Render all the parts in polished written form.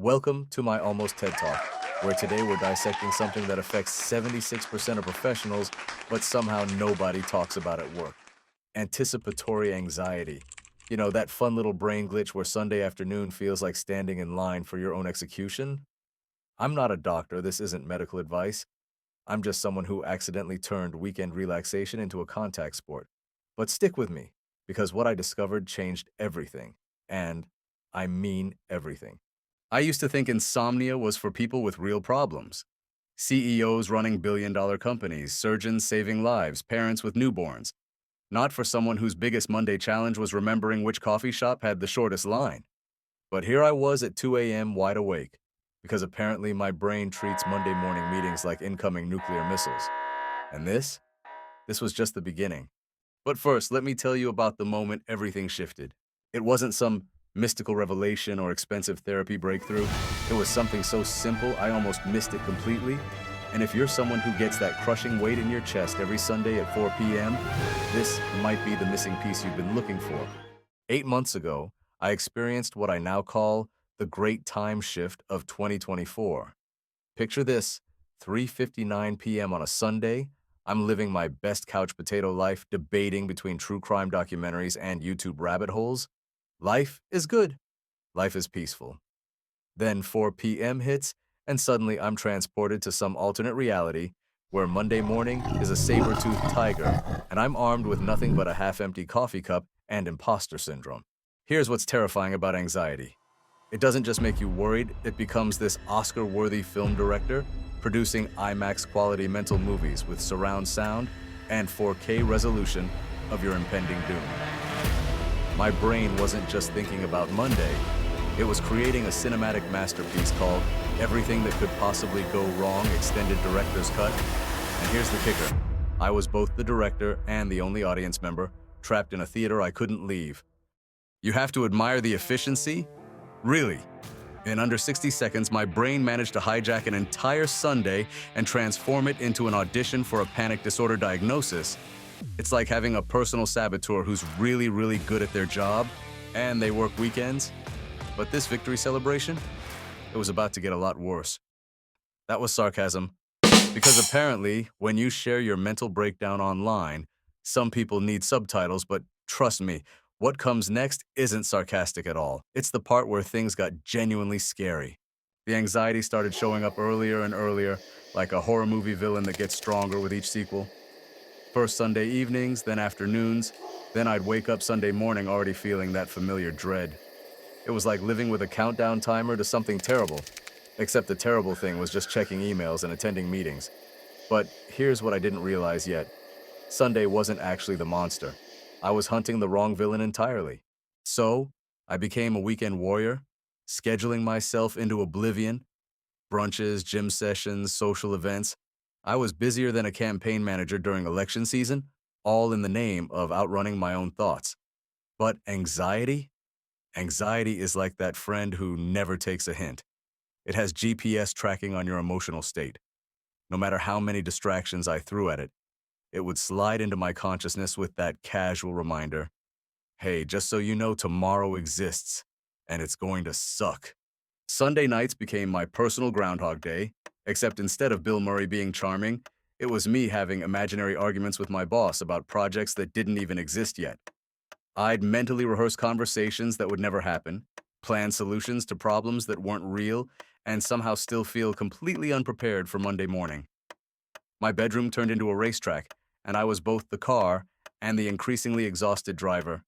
Welcome to my Almost TED Talk, where today we're dissecting something that affects 76% of professionals, but somehow nobody talks about at work. Anticipatory anxiety. You know, that fun little brain glitch where Sunday afternoon feels like standing in line for your own execution? I'm not a doctor, this isn't medical advice. I'm just someone who accidentally turned weekend relaxation into a contact sport. But stick with me, because what I discovered changed everything. And I mean everything. I used to think insomnia was for people with real problems. CEOs running billion-dollar companies, surgeons saving lives, parents with newborns. Not for someone whose biggest Monday challenge was remembering which coffee shop had the shortest line. But here I was at 2 a.m. wide awake, because apparently my brain treats Monday morning meetings like incoming nuclear missiles. And this was just the beginning. But first, let me tell you about the moment everything shifted. It wasn't some mystical revelation or expensive therapy breakthrough. It was something so simple I almost missed it completely. And if you're someone who gets that crushing weight in your chest every Sunday at 4 p.m., this might be the missing piece you've been looking for. 8 months ago, I experienced what I now call the great time shift of 2024. Picture this, 3:59 p.m. on a Sunday. I'm living my best couch potato life, debating between true crime documentaries and YouTube rabbit holes. Life is good. Life is peaceful. Then 4 p.m. hits, and suddenly I'm transported to some alternate reality where Monday morning is a saber-toothed tiger, and I'm armed with nothing but a half-empty coffee cup and imposter syndrome. Here's what's terrifying about anxiety. It doesn't just make you worried, it becomes this Oscar-worthy film director producing IMAX-quality mental movies with surround sound and 4K resolution of your impending doom. My brain wasn't just thinking about Monday, it was creating a cinematic masterpiece called Everything That Could Possibly Go Wrong Extended Director's Cut. And here's the kicker. I was both the director and the only audience member, trapped in a theater I couldn't leave. You have to admire the efficiency? Really? In under 60 seconds, my brain managed to hijack an entire Sunday and transform it into an audition for a panic disorder diagnosis. It's like having a personal saboteur who's really, really good at their job, and they work weekends. But this victory celebration, it was about to get a lot worse. That was sarcasm, because apparently, when you share your mental breakdown online, some people need subtitles, but trust me, what comes next isn't sarcastic at all. It's the part where things got genuinely scary. The anxiety started showing up earlier and earlier, like a horror movie villain that gets stronger with each sequel. First Sunday evenings, then afternoons, then I'd wake up Sunday morning already feeling that familiar dread. It was like living with a countdown timer to something terrible, except the terrible thing was just checking emails and attending meetings. But here's what I didn't realize yet. Sunday wasn't actually the monster. I was hunting the wrong villain entirely. So, I became a weekend warrior, scheduling myself into oblivion, brunches, gym sessions, social events. I was busier than a campaign manager during election season, all in the name of outrunning my own thoughts. But anxiety? Anxiety is like that friend who never takes a hint. It has GPS tracking on your emotional state. No matter how many distractions I threw at it, it would slide into my consciousness with that casual reminder, hey, just so you know, tomorrow exists, and it's going to suck. Sunday nights became my personal Groundhog Day, except instead of Bill Murray being charming, it was me having imaginary arguments with my boss about projects that didn't even exist yet. I'd mentally rehearse conversations that would never happen, plan solutions to problems that weren't real, and somehow still feel completely unprepared for Monday morning. My bedroom turned into a racetrack, and I was both the car and the increasingly exhausted driver.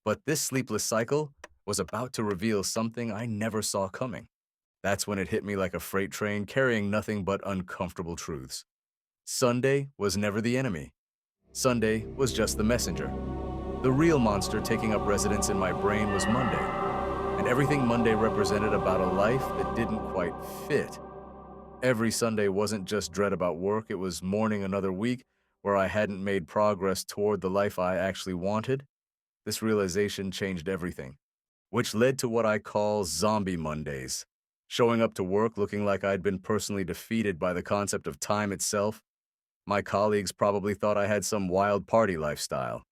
But this sleepless cycle was about to reveal something I never saw coming. That's when it hit me like a freight train carrying nothing but uncomfortable truths. Sunday was never the enemy. Sunday was just the messenger. The real monster taking up residence in my brain was Monday, and everything Monday represented about a life that didn't quite fit. Every Sunday wasn't just dread about work, it was mourning another week where I hadn't made progress toward the life I actually wanted. This realization changed everything, which led to what I call zombie Mondays. Showing up to work looking like I'd been personally defeated by the concept of time itself. My colleagues probably thought I had some wild party lifestyle.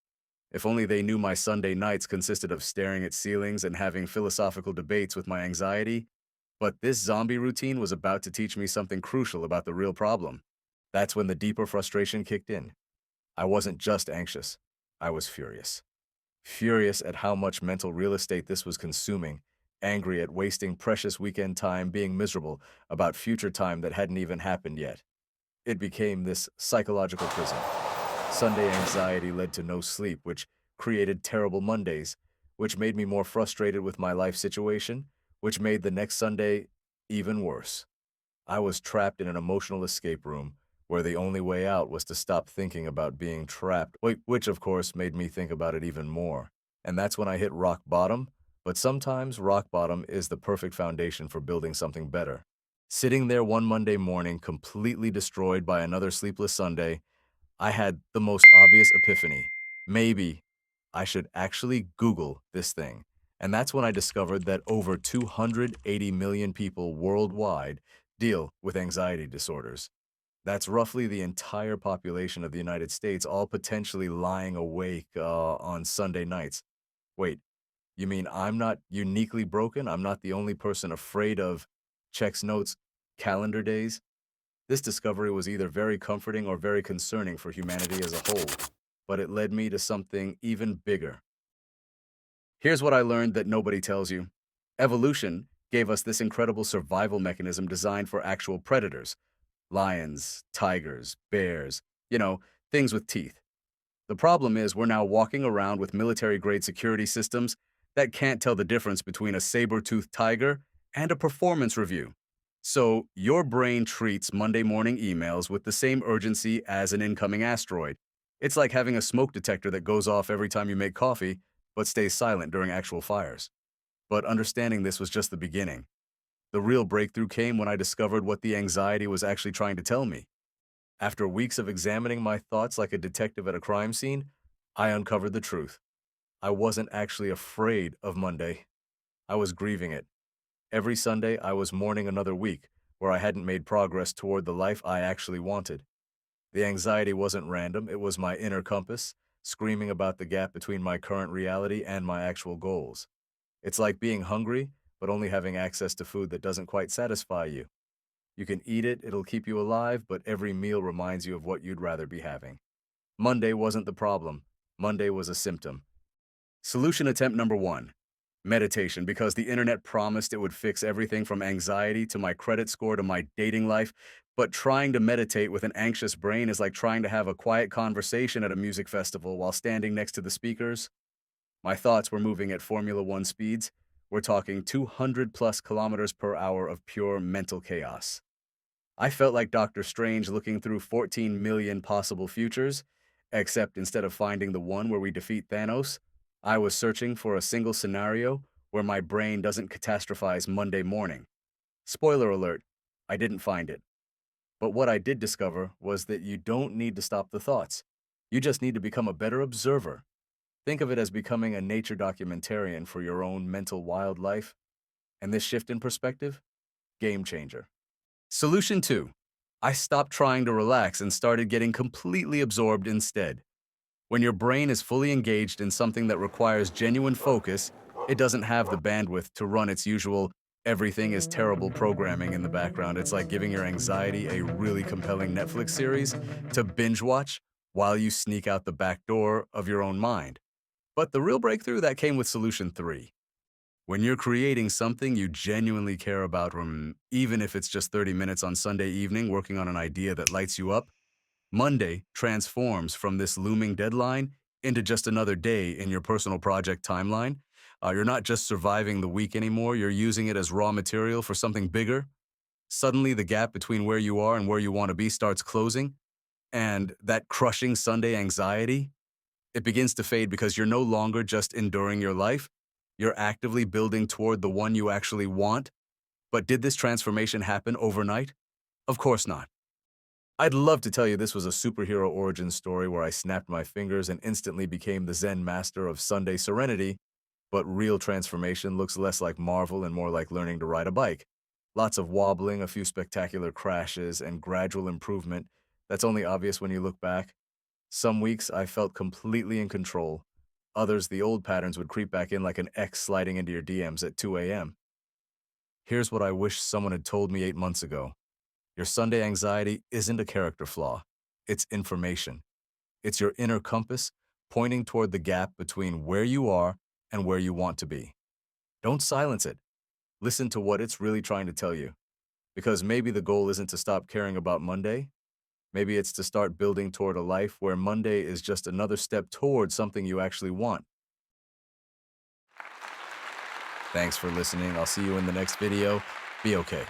If only they knew my Sunday nights consisted of staring at ceilings and having philosophical debates with my anxiety. But this zombie routine was about to teach me something crucial about the real problem. That's when the deeper frustration kicked in. I wasn't just anxious, I was furious. Furious at how much mental real estate this was consuming, angry at wasting precious weekend time being miserable about future time that hadn't even happened yet. It became this psychological prison. Sunday anxiety led to no sleep, which created terrible Mondays, which made me more frustrated with my life situation, which made the next Sunday even worse. I was trapped in an emotional escape room where the only way out was to stop thinking about being trapped, which of course made me think about it even more. And that's when I hit rock bottom, but sometimes rock bottom is the perfect foundation for building something better. Sitting there one Monday morning, completely destroyed by another sleepless Sunday, I had the most obvious epiphany. Maybe I should actually Google this thing. And that's when I discovered that over 280 million people worldwide deal with anxiety disorders. That's roughly the entire population of the United States, all potentially lying awake on Sunday nights. Wait, you mean I'm not uniquely broken? I'm not the only person afraid of checks notes, calendar days? This discovery was either very comforting or very concerning for humanity as a whole, but it led me to something even bigger. Here's what I learned that nobody tells you. Evolution gave us this incredible survival mechanism designed for actual predators: lions, tigers, bears, you know, things with teeth. The problem is we're now walking around with military-grade security systems that can't tell the difference between a saber-toothed tiger and a performance review. So your brain treats Monday morning emails with the same urgency as an incoming asteroid. It's like having a smoke detector that goes off every time you make coffee, but stays silent during actual fires. But understanding this was just the beginning. The real breakthrough came when I discovered what the anxiety was actually trying to tell me. After weeks of examining my thoughts like a detective at a crime scene, I uncovered the truth. I wasn't actually afraid of Monday. I was grieving it. Every Sunday, I was mourning another week where I hadn't made progress toward the life I actually wanted. The anxiety wasn't random, it was my inner compass, screaming about the gap between my current reality and my actual goals. It's like being hungry, but only having access to food that doesn't quite satisfy you. You can eat it, it'll keep you alive, but every meal reminds you of what you'd rather be having. Monday wasn't the problem. Monday was a symptom. Solution attempt number one: meditation, because the internet promised it would fix everything from anxiety to my credit score to my dating life. But trying to meditate with an anxious brain is like trying to have a quiet conversation at a music festival while standing next to the speakers. My thoughts were moving at Formula One speeds. We're talking 200 plus kilometers per hour of pure mental chaos. I felt like Doctor Strange looking through 14 million possible futures, except instead of finding the one where we defeat Thanos, I was searching for a single scenario where my brain doesn't catastrophize Monday morning. Spoiler alert, I didn't find it. But what I did discover was that you don't need to stop the thoughts. You just need to become a better observer. Think of it as becoming a nature documentarian for your own mental wildlife. And this shift in perspective? Game changer. Solution 2. I stopped trying to relax and started getting completely absorbed instead. When your brain is fully engaged in something that requires genuine focus, it doesn't have the bandwidth to run its usual everything is terrible programming in the background. It's like giving your anxiety a really compelling Netflix series to binge watch while you sneak out the back door of your own mind. But the real breakthrough that came with solution 3. When you're creating something you genuinely care about, even if it's just 30 minutes on Sunday evening working on an idea that lights you up, Monday transforms from this looming deadline into just another day in your personal project timeline. You're not just surviving the week anymore, you're using it as raw material for something bigger. Suddenly, the gap between where you are and where you want to be starts closing, and that crushing Sunday anxiety, it begins to fade because you're no longer just enduring your life, you're actively building toward the one you actually want. But did this transformation happen overnight? Of course not. I'd love to tell you this was a superhero origin story where I snapped my fingers and instantly became the Zen master of Sunday serenity, but real transformation looks less like Marvel and more like learning to ride a bike. Lots of wobbling, a few spectacular crashes, and gradual improvement that's only obvious when you look back. Some weeks I felt completely in control. Others, the old patterns would creep back in like an X sliding into your DMs at 2 a.m. Here's what I wish someone had told me 8 months ago. Your Sunday anxiety isn't a character flaw, it's information. It's your inner compass pointing toward the gap between where you are and where you want to be. Don't silence it. Listen to what it's really trying to tell you. Because maybe the goal isn't to stop caring about Monday. Maybe it's to start building toward a life where Monday is just another step toward something you actually want. Thanks for listening. I'll see you in the next video. Be okay.